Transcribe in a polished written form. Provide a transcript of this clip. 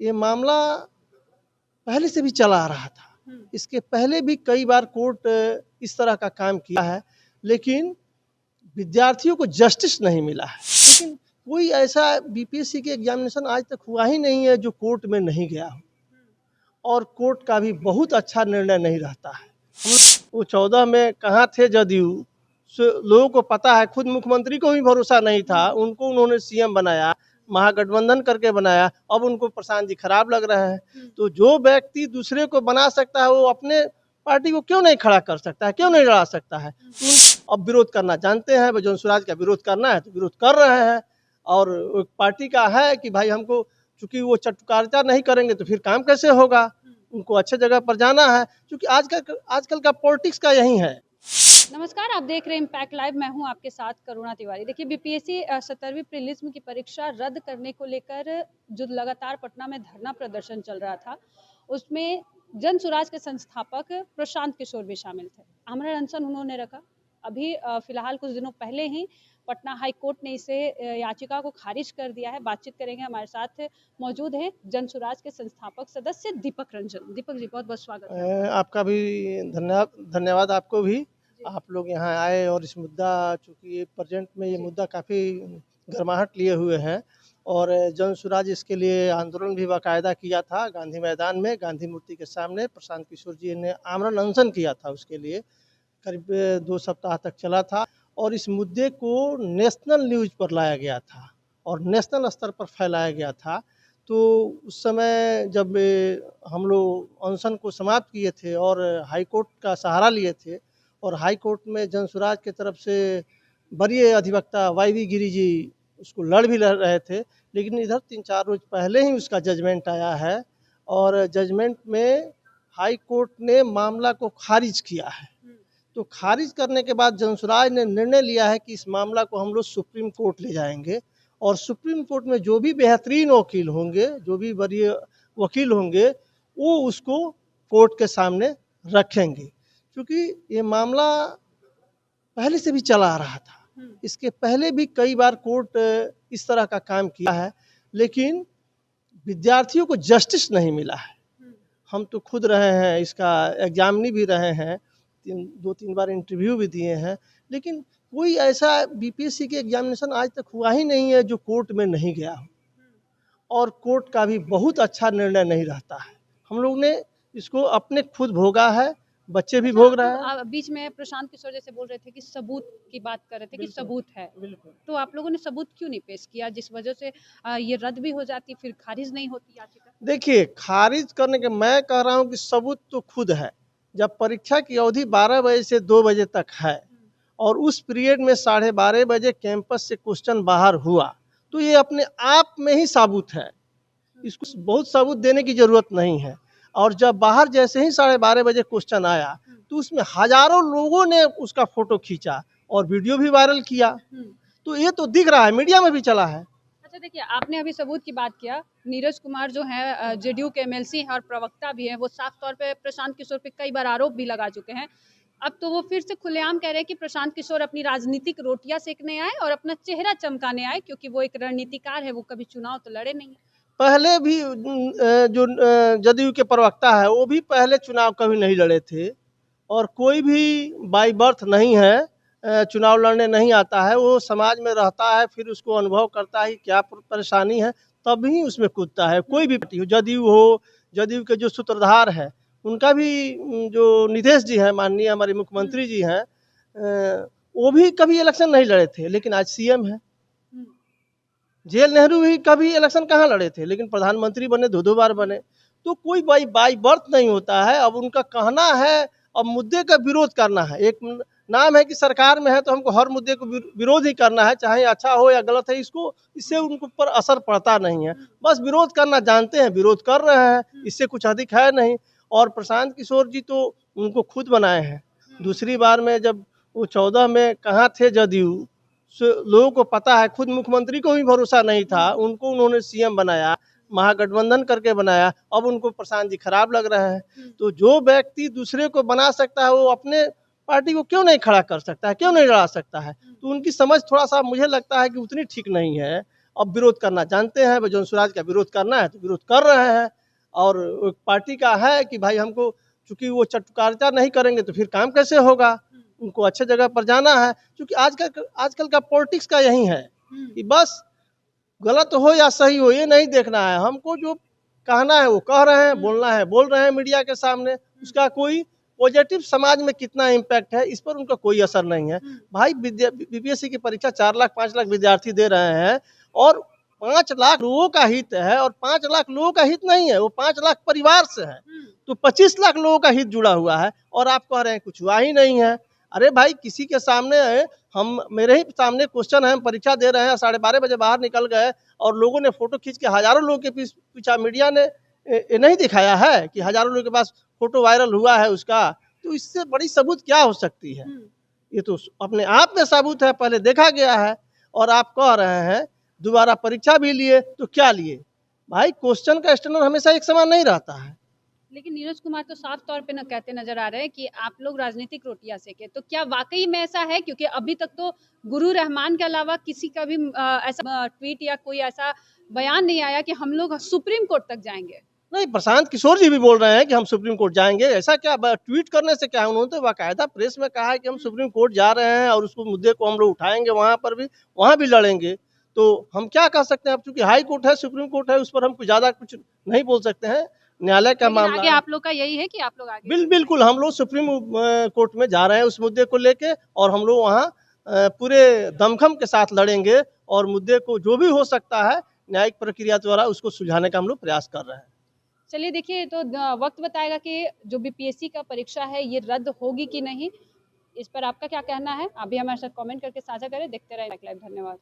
ये मामला पहले से भी चला आ रहा था। इसके पहले भी कई बार कोर्ट इस तरह का काम किया है, लेकिन विद्यार्थियों को जस्टिस नहीं मिला है। लेकिन कोई ऐसा बीपीएससी के एग्जामिनेशन आज तक हुआ ही नहीं है जो कोर्ट में नहीं गया हो, और कोर्ट का भी बहुत अच्छा निर्णय नहीं रहता है। वो 14 में कहाँ थे जदयू, लोगों को पता है, खुद मुख्यमंत्री को भी भरोसा नहीं था, उनको उन्होंने सीएम बनाया, महागठबंधन करके बनाया, अब उनको प्रशांत जी खराब लग रहे हैं। तो जो व्यक्ति दूसरे को बना सकता है वो अपने पार्टी को क्यों नहीं खड़ा कर सकता है, क्यों नहीं लड़ा सकता है। तो अब विरोध करना जानते हैं, जौन स्वराज का विरोध करना है तो विरोध कर रहे हैं, और पार्टी का है कि भाई हमको, चूंकि वो चटुकारिता नहीं करेंगे तो फिर काम कैसे होगा, उनको अच्छे जगह पर जाना है, क्योंकि आजकल का पॉलिटिक्स का यही है। नमस्कार, आप देख रहे हैं इम्पैक्ट लाइव। मैं हूं आपके साथ करुणा तिवारी। देखिए, बीपीएससी 17वीं प्रीलिम्स की परीक्षा रद्द करने को लेकर जो लगातार पटना में धरना प्रदर्शन चल रहा था, उसमें जन सुराज के संस्थापक प्रशांत किशोर भी शामिल थे। आमरण अनशन उन्होंने रखा। अभी फिलहाल कुछ दिनों पहले ही पटना हाई कोर्ट ने इसे याचिका को खारिज कर दिया है। बातचीत करेंगे, हमारे साथ मौजूद हैं जन सुराज के संस्थापक सदस्य दीपक रंजन। दीपक जी, बहुत बहुत स्वागत है। आपका भी धन्यवाद आपको भी। आप लोग यहाँ आए, और इस मुद्दा, चूँकि प्रेजेंट में ये मुद्दा काफ़ी गर्माहट लिए हुए है, और जन सुराज इसके लिए आंदोलन भी बाकायदा किया था गांधी मैदान में, गांधी मूर्ति के सामने प्रशांत किशोर जी ने आमरण अनशन किया था। उसके लिए करीब 2 सप्ताह तक चला था, और इस मुद्दे को नेशनल न्यूज़ पर लाया गया था और नेशनल स्तर पर फैलाया गया था। तो उस समय जब हम लोग अनशन को समाप्त किए थे और हाई कोर्ट का सहारा लिए थे, और हाई कोर्ट में जन सुराज की तरफ से वरीय अधिवक्ता वाईवी गिरी जी उसको लड़ भी रहे थे, लेकिन इधर 3-4 रोज पहले ही उसका जजमेंट आया है, और जजमेंट में हाई कोर्ट ने मामला को खारिज किया है। तो खारिज करने के बाद जन सुराज ने निर्णय लिया है कि इस मामला को हम लोग सुप्रीम कोर्ट ले जाएंगे, और सुप्रीम कोर्ट में जो भी बेहतरीन वकील होंगे, जो भी वरीय वकील होंगे, वो उसको कोर्ट के सामने रखेंगे। क्योंकि ये मामला पहले से भी चला आ रहा था। इसके पहले भी कई बार कोर्ट इस तरह का काम किया है, लेकिन विद्यार्थियों को जस्टिस नहीं मिला है। हम तो खुद रहे हैं, इसका एग्जामिनी भी रहे हैं, 2-3 बार इंटरव्यू भी दिए हैं, लेकिन कोई ऐसा बीपीएससी के एग्जामिनेशन आज तक हुआ ही नहीं है जो कोर्ट में नहीं गया हो, और कोर्ट का भी बहुत अच्छा निर्णय नहीं रहता है। हम लोग ने इसको अपने खुद भोगा है, बच्चे भी भोग रहे हैं। बीच में प्रशांत किशोर जैसे बोल रहे थे कि सबूत की बात कर रहे थे कि सबूत है, तो आप लोगों ने सबूत क्यों नहीं पेश किया, जिस वजह से ये रद्द भी हो जाती, फिर खारिज नहीं होती याचिका? देखिए, खारिज करने के, मैं कह रहा हूँ कि सबूत तो खुद है। जब परीक्षा की अवधि 12 बजे से 2 बजे तक है, और उस पीरियड में 12:30 बजे कैंपस से क्वेश्चन बाहर हुआ, तो ये अपने आप में ही सबूत है। इसको बहुत सबूत देने की जरूरत नहीं है। और जब बाहर जैसे ही 12:30 बजे क्वेश्चन आया, तो उसमें हजारों लोगों ने उसका फोटो खींचा और वीडियो भी वायरल किया। तो ये तो दिख रहा है, मीडिया में भी चला है। अच्छा, देखिए, आपने अभी सबूत की बात किया। नीरज कुमार जो है जेडीयू के एमएलसी हैं और प्रवक्ता भी हैं, वो साफ तौर पे प्रशांत किशोर पे कई बार आरोप भी लगा चुके हैं। अब तो वो फिर से खुलेआम कह रहे हैं कि प्रशांत किशोर अपनी राजनीतिक रोटियां सेकने आए और अपना चेहरा चमकाने आए, क्योंकि वो एक रणनीतिकार है, वो कभी चुनाव तो लड़े नहीं। पहले भी जो जदयू के प्रवक्ता है, वो भी पहले चुनाव कभी नहीं लड़े थे, और कोई भी बाई बर्थ नहीं है, चुनाव लड़ने नहीं आता है। वो समाज में रहता है, फिर उसको अनुभव करता है क्या परेशानी है, तभी उसमें कूदता है। कोई भी पार्टी हो, जदयू के जो सूत्रधार है, उनका भी जो नीतीश जी हैं, माननीय हमारे मुख्यमंत्री जी हैं, वो भी कभी इलेक्शन नहीं लड़े थे, लेकिन आज सीएम है। जेल नेहरू भी कभी इलेक्शन कहाँ लड़े थे, लेकिन प्रधानमंत्री बने, 2 बार बने। तो कोई बाई बर्थ नहीं होता है। अब उनका कहना है, अब मुद्दे का विरोध करना है। एक नाम है कि सरकार में है तो हमको हर मुद्दे को विरोध ही करना है, चाहे अच्छा हो या गलत है, इससे उनके ऊपर असर पड़ता नहीं है। बस विरोध करना जानते हैं, विरोध कर रहे हैं, इससे कुछ अधिक है नहीं। और प्रशांत किशोर जी तो उनको खुद बनाए हैं। दूसरी बार में जब वो 14 में कहाँ थे जदयू, लोगों को पता है, खुद मुख्यमंत्री को भी भरोसा नहीं था, उनको उन्होंने सीएम बनाया, महागठबंधन करके बनाया, अब उनको प्रशांत जी खराब लग रहे हैं। तो जो व्यक्ति दूसरे को बना सकता है, वो अपने पार्टी को क्यों नहीं खड़ा कर सकता है, क्यों नहीं लड़ा सकता है। तो उनकी समझ थोड़ा सा मुझे लगता है कि उतनी ठीक नहीं है, अब विरोध करना जानते हैं, भाई जौन स्वराज का विरोध करना है तो विरोध कर रहे हैं। और एक पार्टी का है कि भाई हमको, चूंकि वो चटुकारिता नहीं करेंगे तो फिर काम कैसे होगा, उनको अच्छे जगह पर जाना है। क्योंकि आजकल का पॉलिटिक्स का यही है कि बस गलत हो या सही हो ये नहीं देखना है, हमको जो कहना है वो कह रहे हैं, बोलना है बोल रहे हैं मीडिया के सामने। उसका कोई पॉजिटिव समाज में कितना इम्पैक्ट है इस पर उनका कोई असर नहीं है। भाई बीपीएससी की परीक्षा 4 लाख 5 लाख विद्यार्थी दे रहे हैं और 5 लाख लोगों का हित है, और 5 लाख लोगों का हित नहीं है, वो 5 लाख परिवार से है, तो 25 लाख लोगों का हित जुड़ा हुआ है और आप कह रहे हैं कुछ हुआ ही नहीं है। अरे भाई किसी के सामने, मेरे ही सामने क्वेश्चन है, हम परीक्षा दे रहे हैं, 12:30 बजे बाहर निकल गए और लोगों ने फोटो खींच के हजारों लोगों के पीछा मीडिया ने ये नहीं दिखाया है कि हजारों लोगों के पास फोटो वायरल हुआ है उसका, तो इससे बड़ी सबूत क्या हो सकती है। ये तो अपने आप में सबूत है, पहले देखा गया है। और आप कह रहे हैं दोबारा परीक्षा भी लिए तो क्या लिए, भाई क्वेश्चन का स्टैंडर्ड हमेशा एक समान नहीं रहता है। लेकिन नीरज कुमार तो साफ तौर पे कहते नजर आ रहे हैं कि आप लोग राजनीतिक रोटियां सेके, तो क्या वाकई में ऐसा है? क्योंकि अभी तक तो गुरु रहमान के अलावा किसी का भी ऐसा ट्वीट या कोई ऐसा बयान नहीं आया कि हम लोग सुप्रीम कोर्ट तक जाएंगे। नहीं, प्रशांत किशोर जी भी बोल रहे हैं कि हम सुप्रीम कोर्ट जाएंगे। ऐसा क्या ट्वीट करने से क्या है, उन्होंने तो बाकायदा प्रेस में कहा है कि हम सुप्रीम कोर्ट जा रहे हैं और उसको मुद्दे को हम लोग उठाएंगे, वहां भी लड़ेंगे। तो हम क्या कह सकते हैं, अब चूंकि हाई कोर्ट है, सुप्रीम कोर्ट है, उस पर हम कुछ ज्यादा कुछ नहीं बोल सकते हैं, न्यायालय का मामला आगे है। आप लोग का यही है कि आप लोग आगे बिल्कुल हम लोग सुप्रीम कोर्ट में जा रहे हैं उस मुद्दे को लेके, और हम लोग वहाँ पूरे दमखम के साथ लड़ेंगे और मुद्दे को जो भी हो सकता है न्यायिक प्रक्रिया द्वारा उसको सुलझाने का हम लोग प्रयास कर रहे हैं। चलिए देखिए, तो वक्त बताएगा कि जो बीपीएससी का परीक्षा है ये रद्द होगी कि नहीं। इस पर आपका क्या कहना है? आप भी हमारे साथ कमेंट करके साझा करें। देखते रहें लाइव। धन्यवाद।